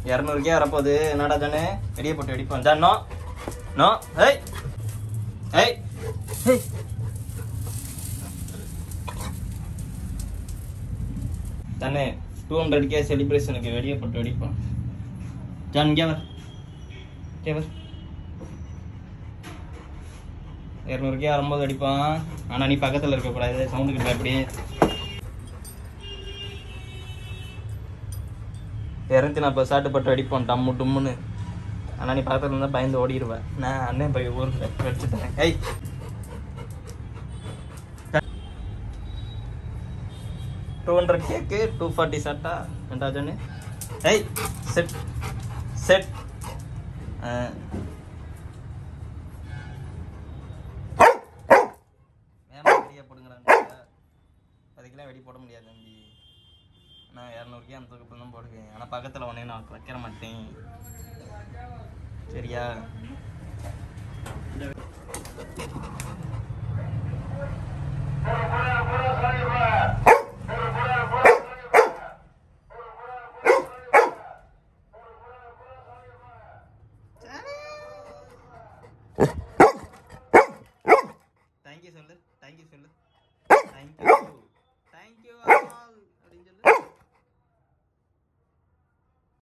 200 வரப்போகுது. என்னடா ஜானு வெடியை போட்டு வெடிப்போம். John no no. ஏய் ஏய் ஏய் ஜானு 200K செலிப்ரேஷனுக்கு வெடியை போட்டு வெடிப்போம். ஜான் இங்கே வர், இங்கே வர். 200K வரும்போது அடிப்பான். ஆனால் நீ பக்கத்தில் இருக்கக்கூடாது, சவுண்டுக்கு பயப்படி. 240 ஷாட்டு போட்டு அடிப்போம் டம்மு டும்முன்னு. ஆனால் நீ பக்கத்தில் இருந்தால் பயந்து ஓடிடுவேன். நான் அண்ணன் போய் ஊருக்கு வச்சுட்டேன். ஏய் 200Kக்கு 240 ஷாட்டா ரெண்டா ஜானு? ஏய் செட் செட். வெடியை போடுங்கிறாங்க. அதுக்கெல்லாம் வெடி போட முடியாது தம்பி. நான் 200K அந்ததுக்கப்புறம் தான் போடுவேன். ஆனால் பக்கத்தில் உடனே நான் வைக்கிற மாட்டேன், சரியா? தேங்க்யூ சொல்லு, தேங்க்யூ சொல்லு, தேங்க்யூ.